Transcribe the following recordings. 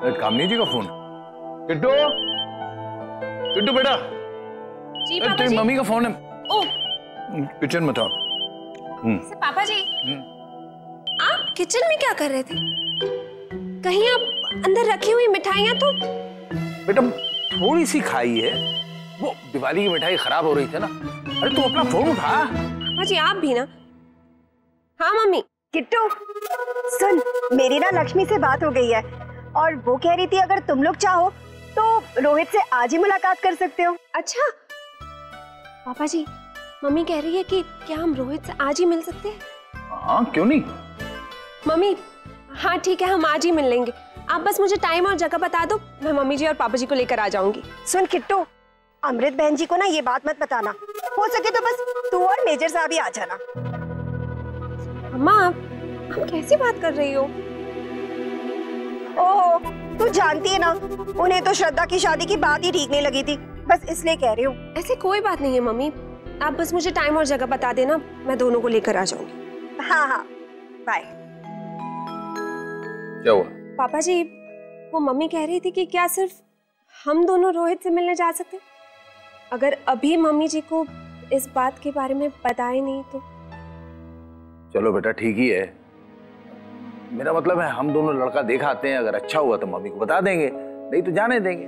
कामनी जी का फोन। किट्टू, किट्टू बेटा। जी पापा तेरी जी। मम्मी का फोन है। ओ किचन में था। पापा जी, आप किचन में क्या कर रहे थे? कहीं आप अंदर रखी हुई मिठाइयाँ तो? बेटा थोड़ी सी खाई है, वो दिवाली की मिठाई खराब हो रही थी ना। अरे तू अपना फोन उठा। पापा जी आप भी ना। हाँ मम्मी। किट्टू सुन, मेरी ना लक्ष्मी से बात हो गई है और वो कह रही थी अगर तुम लोग चाहो तो रोहित से आज ही मुलाकात कर सकते हो। अच्छा पापा जी, मम्मी कह रही है कि क्या हम रोहित से आज ही मिल सकते हैं? हाँ क्यों नहीं। मम्मी हाँ ठीक है, हम आज ही मिल लेंगे। आप बस मुझे टाइम और जगह बता दो, मैं मम्मी जी और पापा जी को लेकर आ जाऊंगी। सुन किट्टू, अमृत बहन जी को ना ये बात मत बताना, हो सके तो बस तू और मेजर साहब ही आ जाना। अम्मा आप कैसी बात कर रही हो? ओहो, तू जानती है ना, उन्हें तो श्रद्धा की शादी की बात ही ठीक नहीं लगी थी, बस इसलिए कह रही हूँ। ऐसे कोई बात नहीं है मम्मी, आप बस मुझे टाइम और जगह बता देना, मैं दोनों को लेकर आ जाऊंगी। हाँ हाँ बाय। क्या हुआ? पापा जी वो मम्मी कह रही थी कि क्या सिर्फ हम दोनों रोहित से मिलने जा सकते? अगर अभी मम्मी जी को इस बात के बारे में बताए नहीं तो? चलो बेटा ठीक ही है, मेरा मतलब है हम दोनों लड़का देखा आते हैं, अगर अच्छा हुआ तो मम्मी को बता देंगे, नहीं तो जाने देंगे।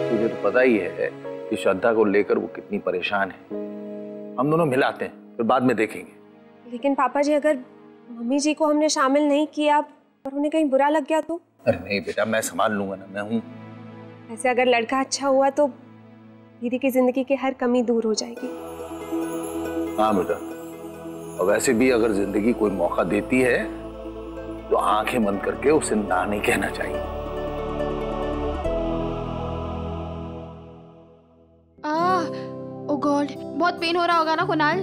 तुझे तो पता ही है कि श्रद्धा को लेकर वो कितनी परेशान है। हम दोनों मिलाते हैं फिर बाद में देखेंगे। लेकिन पापा जी अगर मम्मी जी को हमने शामिल नहीं किया और उन्हें कहीं बुरा लग गया तो? अरे नहीं बेटा, मैं संभाल लूंगा ना, मैं हूँ। ऐसे अगर लड़का अच्छा हुआ तो दीदी की जिंदगी की हर कमी दूर हो जाएगी। हाँ बेटा, और वैसे भी अगर जिंदगी कोई मौका देती है तो आंखें बंद करके उसे ना नहीं कहना चाहिए। ओ गॉड, बहुत पेन हो रहा होगा ना कुणाल?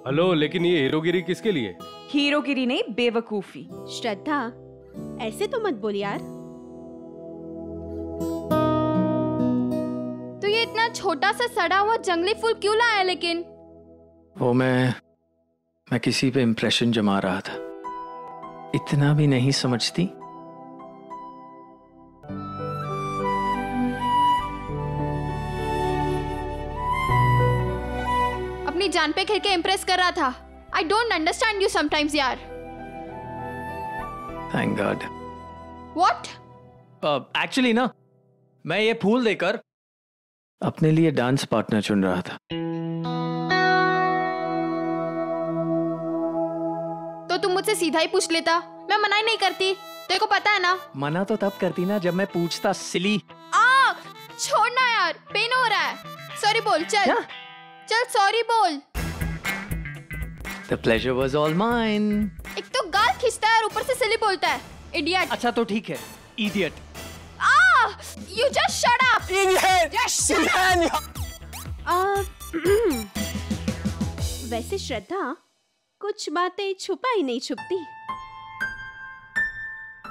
हेलो, लेकिन ये हीरोगिरी किसके लिए? हीरोगिरी नहीं, बेवकूफी। श्रद्धा ऐसे तो मत बोल यार। तो ये इतना छोटा सा सड़ा हुआ जंगली फूल क्यों लाया? लेकिन वो मैं किसी पे इम्प्रेशन जमा रहा था, इतना भी नहीं समझती। अपनी जान पे खेल के इम्प्रेस कर रहा था। I don't understand you sometimes यार। Thank God. व्हाट? एक्चुअली ना, मैं ये फूल देकर अपने लिए डांस पार्टनर चुन रहा था। तो तुम मुझसे सीधा ही पूछ लेता, मैं मना ही नहीं करती। तेरे को पता है ना। मना तो तब करती ना जब मैं पूछता, सिली। छोड़ना यार, पेन हो रहा है। सॉरी बोल, चल क्या? चल सॉरी बोल। The pleasure was all mine. एक तो गाल खींचता है और ऊपर से सिली बोलता है, इडियट। अच्छा तो ठीक है, idiot. You just shut up. वैसे श्रद्धा, कुछ बातें छुपा ही नहीं छुपती।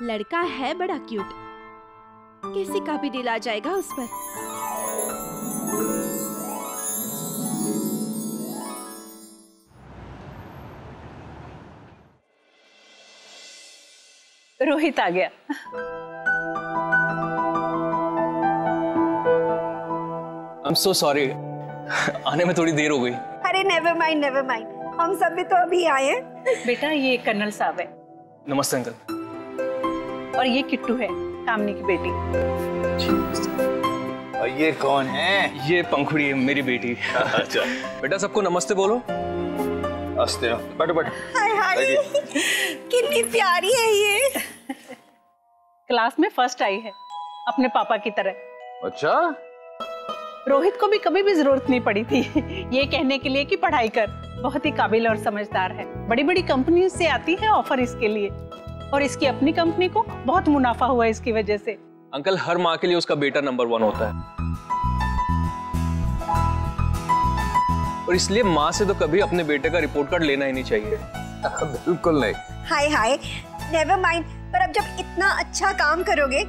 लड़का है बड़ा क्यूट, किसी का भी दिल आ जाएगा उस पर। रोहित आ गया। I'm so sorry, आने में थोड़ी देर हो गई। अरे नेवर माइंड, हम सब भी तो अभी आए हैं। बेटा ये कर्नल साहब है। नमस्ते अंकल। और ये किट्टू है, कामनी की बेटी। और ये कौन है? ये पंखुड़ी है, मेरी बेटी। अच्छा बेटा सबको नमस्ते बोलो। हंसते हो, बैठो बैठो। हाय हाय, कितनी प्यारी है ये। क्लास में फर्स्ट आई है, अपने पापा की तरह। अच्छा, रोहित को भी कभी भी जरूरत नहीं पड़ी थी ये कहने के लिए कि पढ़ाई कर। बहुत ही काबिल और समझदार है, बड़ी बड़ी कंपनी से आती है ऑफर इसके लिए, और इसकी अपनी कंपनी को बहुत मुनाफा हुआ इसकी वजह से। अंकल, हर माँ के लिए उसका बेटा नंबर 1 होता है, और इसलिए माँ से तो कभी अपने बेटे का रिपोर्ट कार्ड लेना ही नहीं चाहिए। बिल्कुल नहीं। हाय हाय, नेवर माइंड, पर अब जब इतना अच्छा काम करोगे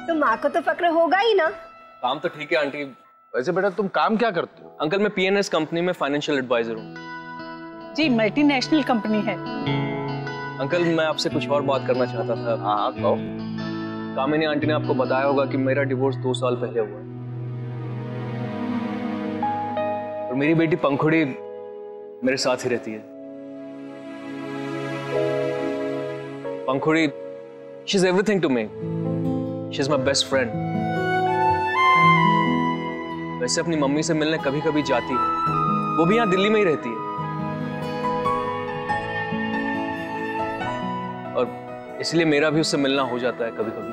तो माँ को तो फक्र होगा ही ना। काम तो ठीक है आंटी। वैसे बेटा तुम काम क्या करते हो? अंकल मैं PNS कंपनी में फाइनेंशियल एडवाइजर हूँ। जी मल्टीनेशनल कंपनी है। अंकल मैं आपसे कुछ और बात करना चाहता था। हाँ हाँ कहो। कामिनी आंटी ने आपको बताया होगा कि मेरा डिवोर्स 2 साल पहले हुआ है और मेरी बेटी पंखुड़ी मेरे साथ ही रहती है। Pankhuri, she is everything to me, she is my best friend. वैसे अपनी मम्मी से मिलने कभी कभी जाती है, वो भी यहाँ दिल्ली में ही रहती है, और इसलिए मेरा भी उससे मिलना हो जाता है कभी कभी।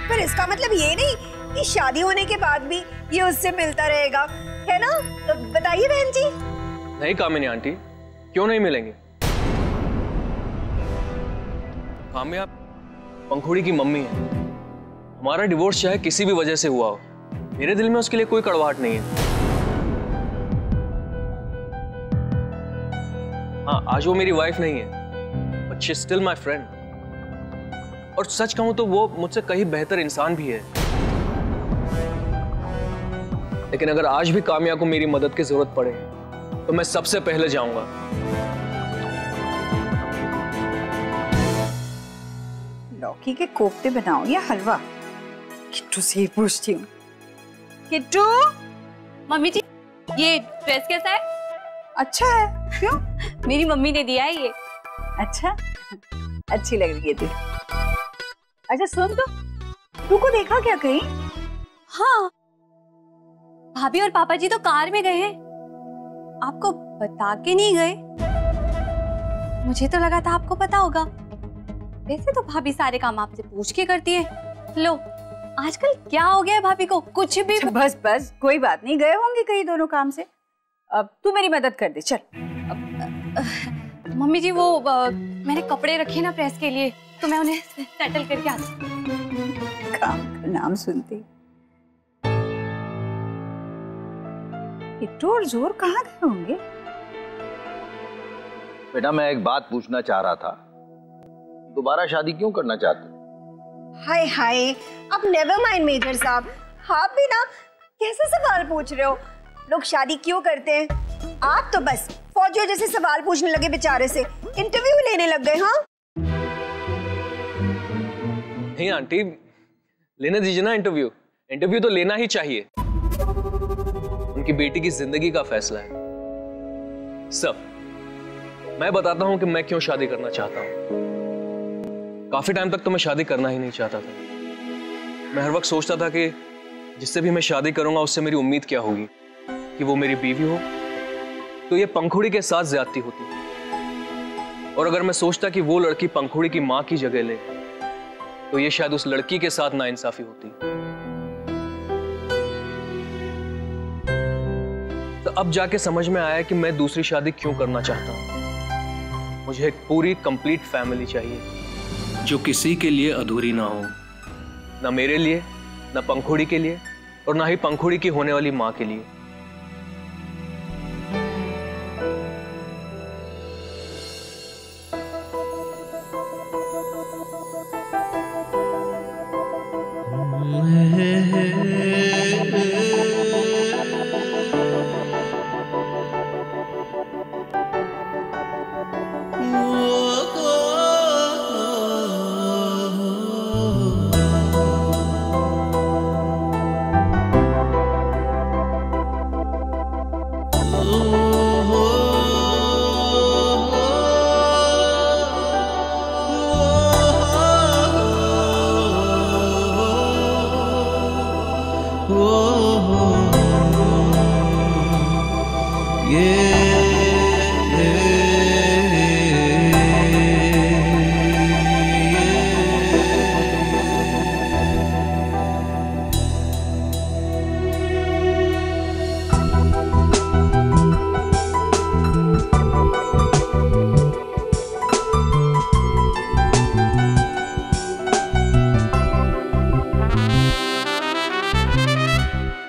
पर इसका मतलब ये नहीं कि शादी होने के बाद भी ये उससे मिलता रहेगा, है ना? तो बताइए बहन जी। नहीं कामिनी आंटी, क्यों नहीं मिलेंगे? कामयाब पंखुड़ी की मम्मी है। हमारा डिवोर्स चाहे किसी भी वजह से हुआ हो, मेरे दिल में उसके लिए कोई कड़वाहट नहीं है। हाँ, आज वो मेरी वाइफ नहीं है, but she is still my friend. और सच कहूं तो वो मुझसे कहीं बेहतर इंसान भी है। लेकिन अगर आज भी कामया को मेरी मदद की जरूरत पड़े तो मैं सबसे पहले जाऊंगा। लौकी के कोफ्ते बनाओ या हलवा? किट्टू से ही पूछती हूँ। किट्टू, मम्मी जी ये ड्रेस कैसा है? अच्छा है। क्यों? मेरी मम्मी ने दिया है ये। अच्छा, अच्छी लग रही है तू। अच्छा सुन, तू को देखा क्या कहीं? हाँ, भाभी और पापा जी तो कार में गए हैं, आपको बता के नहीं गए। मुझे तो लगा था आपको पता होगा। वैसे तो भाभी सारे काम आपसे पूछ के करती है। लो, आजकल क्या हो गया है भाभी को, कुछ भी। बस बस, कोई बात नहीं, गए होंगे कहीं दोनों काम से। अब तू मेरी मदद कर दे, चल। मम्मी जी वो मैंने कपड़े रखे ना प्रेस के लिए, तो मैं उन्हें सेटल करके आती हूँ। काम का नाम सुनती। किट्टू और जोर कहाँ गए होंगे? बेटा मैं एक बात पूछना चाह रहा था, दोबारा शादी क्यों करना चाहते? हाय हाय, अब नेवर माइंड मेजर साहब, आप भी ना कैसे सवाल पूछ रहे हो? लोग शादी क्यों करते हैं? आप तो बस फौजियों जैसे सवाल पूछने लगे बेचारे से, इंटरव्यू लेने लग गए। हाँ नहीं आंटी, लेने दीजिए ना इंटरव्यू। इंटरव्यू तो लेना ही चाहिए, उनकी बेटी की जिंदगी का फैसला है। सब मैं बताता हूं कि मैं क्यों शादी करना चाहता हूं। काफी टाइम तक तो मैं शादी करना ही नहीं चाहता था। मैं हर वक्त सोचता था कि जिससे भी मैं शादी करूंगा उससे मेरी उम्मीद क्या होगी, कि वो मेरी बीवी हो तो ये पंखुड़ी के साथ ज्यादती होती, और अगर मैं सोचता कि वो लड़की पंखुड़ी की मां की जगह ले तो ये शायद उस लड़की के साथ नाइंसाफी होती। तो अब जाके समझ में आया कि मैं दूसरी शादी क्यों करना चाहता हूं। मुझे एक पूरी कंप्लीट फैमिली चाहिए, जो किसी के लिए अधूरी ना हो। ना मेरे लिए, ना पंखुड़ी के लिए, और ना ही पंखुड़ी की होने वाली मां के लिए।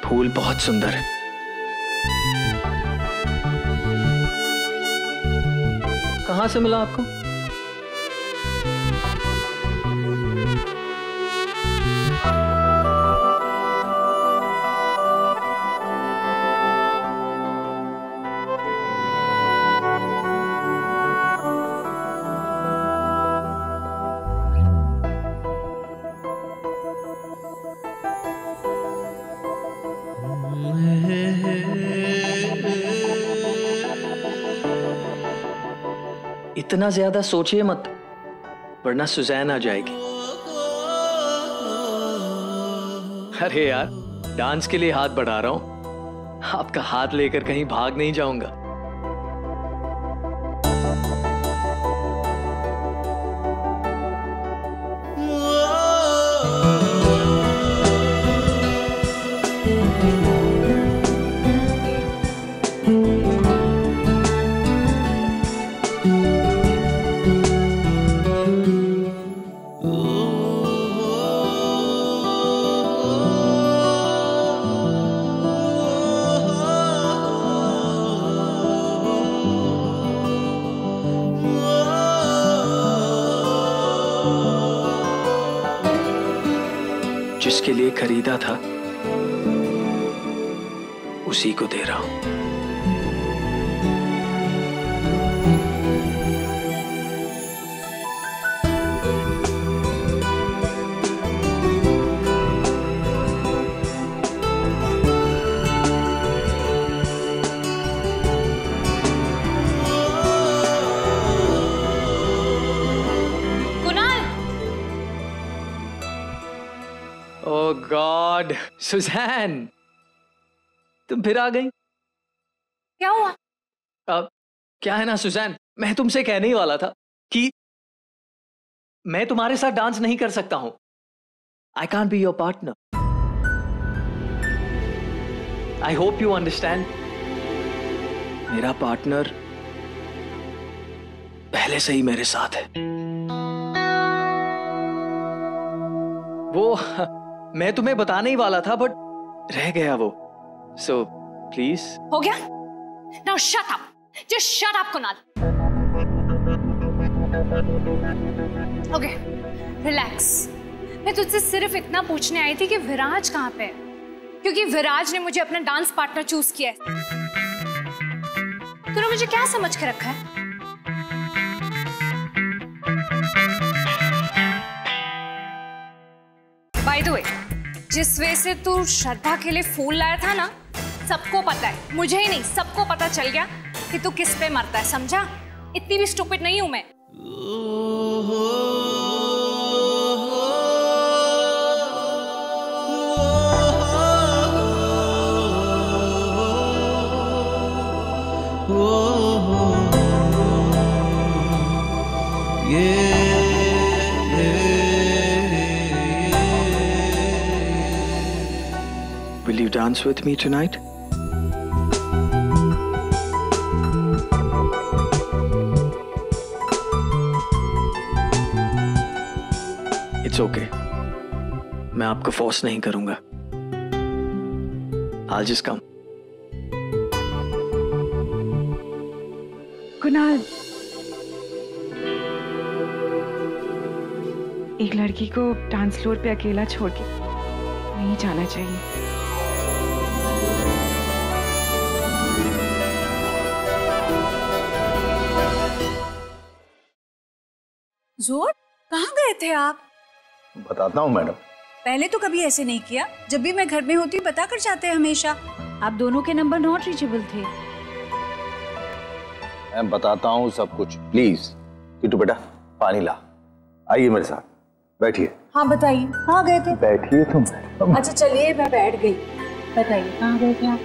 फूल बहुत सुंदर है। कहाँ से मिला आपको? इतना ज्यादा सोचिए मत, वरना सुजैन आ जाएगी। अरे यार, डांस के लिए हाथ बढ़ा रहा हूं, आपका हाथ लेकर कहीं भाग नहीं जाऊंगा। जिसके लिए खरीदा था उसी को दे रहा हूं। ओह गॉड, सुजैन, तुम फिर आ गई। क्या हुआ? क्या है ना सुजैन, मैं तुमसे कहने ही वाला था कि मैं तुम्हारे साथ डांस नहीं कर सकता हूं। I can't be your partner. I hope you understand. मेरा पार्टनर पहले से ही मेरे साथ है। वो मैं तुम्हें बताने ही वाला था, बट रह गया वो। So please. हो गया? Now shut up, just shut up Kunal. Okay, relax. मैं तुझसे सिर्फ इतना पूछने आई थी कि विराज कहाँ पे है, क्योंकि विराज ने मुझे अपना डांस पार्टनर चूज किया है। तूने मुझे क्या समझ के रखा है? बाय द वे, जिस वे से तू श्रद्धा के लिए फूल लाया था ना, सबको पता है, मुझे ही नहीं सबको पता चल गया कि तू किस पे मरता है, समझा? इतनी भी स्टूपिड नहीं हूं मैं। Will you dance with me tonight? It's okay. मैं आपको फोर्स नहीं करूंगा। I'll just come. कुणाल, एक लड़की को डांस फ्लोर पे अकेला छोड़ के नहीं जाना चाहिए। जोर, कहाँ गए थे आप? बताता हूँ मैडम। पहले तो कभी ऐसे नहीं किया, जब भी मैं घर में होती बता कर जाते हैं हमेशा। आप दोनों के नंबर नॉट रीचेबल थे। मैं बताता हूँ सब कुछ, प्लीज। किट्टू बेटा, पानी ला। आइए मेरे साथ, बैठिए। हाँ बताइए, कहाँ गए थे? बैठिए तुम। अच्छा चलिए, मैं बैठ गई। बताइए कहाँ गए थे आप?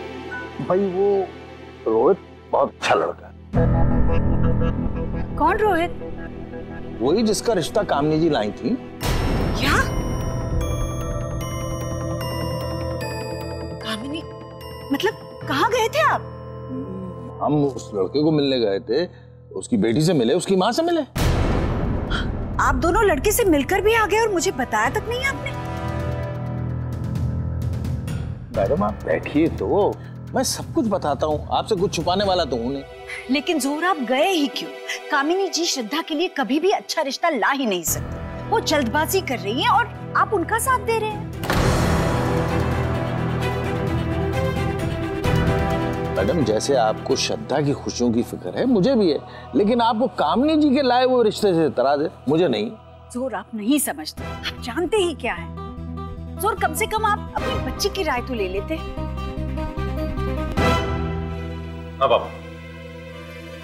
भाई वो रोहित बहुत अच्छा लड़का है। कौन रोहित? वही जिसका रिश्ता कामनी जी लाई थी। क्या? कामिनी? मतलब कहाँ गए थे आप? हम उस लड़के को मिलने गए थे, उसकी बेटी से मिले, उसकी माँ से मिले। आप दोनों लड़के से मिलकर भी आ गए और मुझे बताया तक नहीं आपने? मैडम आप बैठिए तो, मैं सब कुछ बताता हूँ, आपसे कुछ छुपाने वाला तो हूँ नहीं। लेकिन जोर आप गए ही क्यों? कामिनी जी श्रद्धा के लिए कभी भी अच्छा रिश्ता ला ही नहीं सकती। वो जल्दबाजी कर रही है और आप उनका साथ दे रहे हैं। मैडम जैसे आपको श्रद्धा की खुशियों की फिक्र है, मुझे भी है, लेकिन आपको कामनी जी के लाए वो रिश्ते से इतराज है, मुझे नहीं। जोर आप नहीं समझते, आप जानते ही क्या है। जोर कम से कम आप अपनी बच्ची की राय तो ले लेते। हाँ पापा,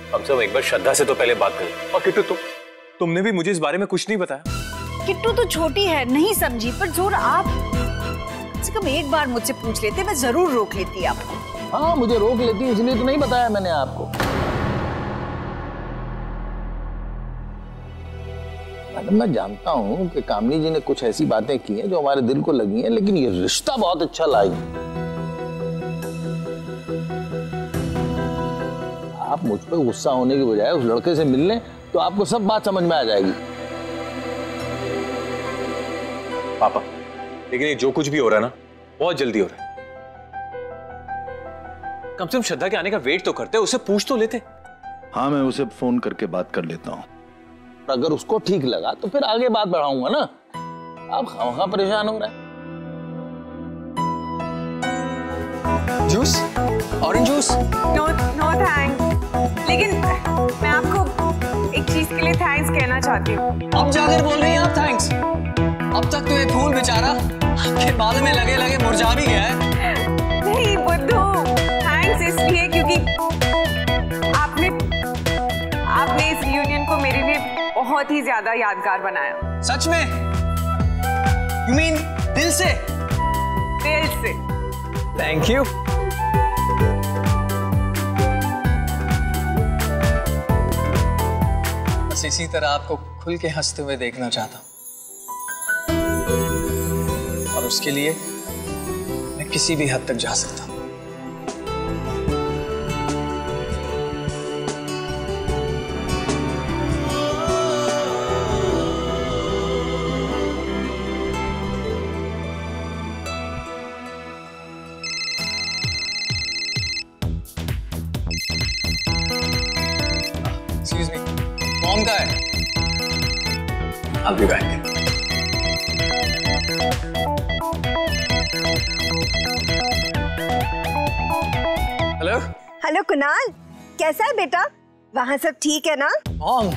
हम सब एक बार श्रद्धा से तो पहले बात करें। और किट्टू तुमने भी मुझे इस बारे में कुछ नहीं बताया। किट्टू तो छोटी है, नहीं समझी, पर जोर आप कम से कम एक बार मुझसे पूछ लेते, मैं जरूर रोक लेती आपको। हाँ मुझे रोक लेती, इसलिए तो नहीं बताया मैंने आपको। मैं जानता हूँ कि कामनी जी ने कुछ ऐसी बातें की हैं जो हमारे दिल को लगी हैं, लेकिन ये रिश्ता बहुत अच्छा लाई। आप मुझ पर गुस्सा होने की बजाय उस लड़के से मिल लें तो आपको सब बात समझ में आ जाएगी। पापा, लेकिन ये जो कुछ भी हो रहा है ना, बहुत जल्दी हो रहा है। कम से कम श्रद्धा के आने का वेट तो करते, उसे पूछ तो लेते। हाँ मैं उसे फोन करके बात कर लेता हूँ, अगर उसको ठीक लगा तो फिर आगे बात बढ़ाऊंगा ना। आप खामखा परेशान हो रहे हैं। Juice, orange juice. No no thanks, लेकिन मैं आपको एक चीज के लिए थैंक्स कहना चाहती हूँ। अब जाकर बोल रही हैं आप थैंक्स? अब तक तो ये फूल बेचारा आपके बाल में लगे लगे मुरझा भी गया है। नहीं बुद्धू, थैंक्स इसलिए क्योंकि आपने इस यूनियन को मेरे लिए बहुत ही ज्यादा यादगार बनाया। सच में? You mean दिल से? दिल से। Thank you. बस इसी तरह आपको खुल के हंसते हुए देखना चाहता हूं, और उसके लिए मैं किसी भी हद तक जा सकता हूं। Excuse me, मॉम का है? I'll be back. Hello hello Kunal, कैसा है बेटा? वहाँ सब ठीक है ना? मॉम,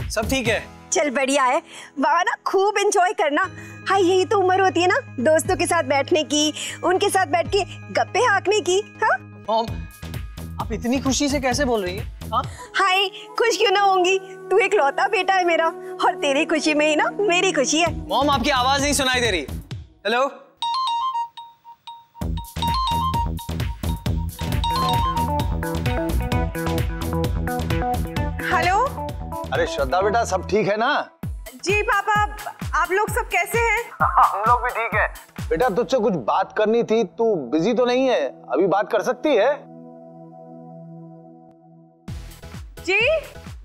सब ठीक है। चल बढ़िया है, वहाँ ना खूब एंजॉय करना। हाँ यही तो उम्र होती है ना, दोस्तों के साथ बैठने की, उनके साथ बैठ के गप्पे हाँकने की। हाँ मॉम, आप इतनी खुशी से कैसे बोल रही हैं? हाँ? हाय, खुश क्यों ना होंगी? तू एक लौता बेटा है मेरा, और तेरी खुशी में ही ना मेरी खुशी है। मॉम आपकी आवाज नहीं सुनाई दे रही। हेलो? हेलो? अरे श्रद्धा बेटा सब ठीक है ना? जी पापा, आप लोग सब कैसे हैं? हम लोग भी ठीक है। बेटा तुझसे कुछ बात करनी थी, तू बिजी तो नहीं है? अभी बात कर सकती है? जी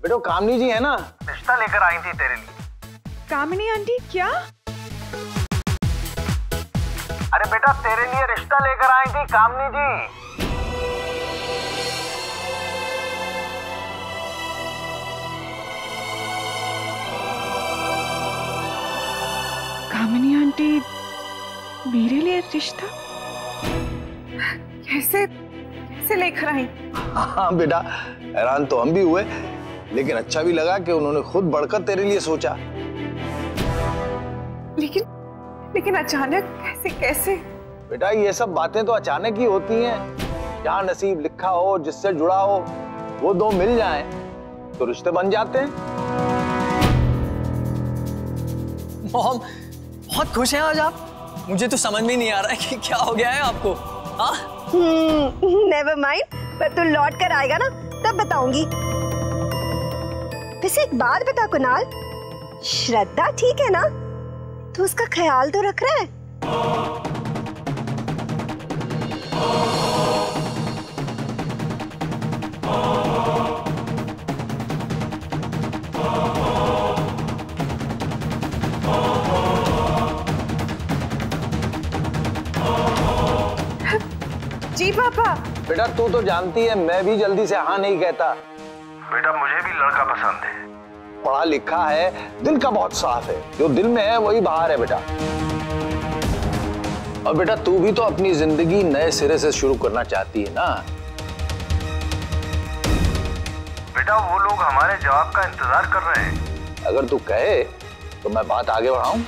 बेटो कामनी जी है ना, रिश्ता लेकर आई थी तेरे लिए। कामिनी आंटी क्या? अरे बेटा तेरे लिए रिश्ता लेकर आई थी कामनी जी। कामिनी आंटी मेरे लिए रिश्ता कैसे लेकर आई? हाँ बेटा, हैरान तो हम भी हुए, लेकिन अच्छा भी लगा कि उन्होंने खुद बढ़कर तेरे लिए सोचा। लेकिन अचानक कैसे? बेटा ये सब बातें तो अचानक ही होती हैं। जहाँ नसीब लिखा हो, जिससे जुड़ा हो, वो दो मिल जाएं तो रिश्ते बन जाते हैं। मॉम, बहुत खुश हैं आज आप। मुझे तो समझ में नहीं आ रहा है कि क्या हो गया है आपको। हाँ? नेवर माइंड, पर तू लौट कर आएगा ना तब बताऊंगी। वैसे एक बात बता कुणाल, श्रद्धा ठीक है ना? तू उसका ख्याल तो रख रहा है? जी पापा। बेटा तू तो जानती है मैं भी जल्दी से हाँ नहीं कहता। बेटा मुझे भी लड़का पसंद है, पढ़ा लिखा है, दिल का बहुत साफ है, जो दिल में है वही बाहर है बेटा। और बेटा तू भी तो अपनी जिंदगी नए सिरे से शुरू करना चाहती है ना? बेटा वो लोग हमारे जवाब का इंतजार कर रहे हैं। अगर तू कहे तो मैं बात आगे बढ़ाऊं।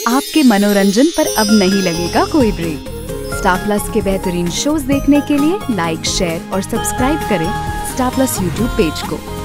आपके मनोरंजन पर अब नहीं लगेगा कोई ब्रेक। स्टार प्लस के बेहतरीन शोज देखने के लिए लाइक, शेयर और सब्सक्राइब करें स्टार प्लस यूट्यूब पेज को।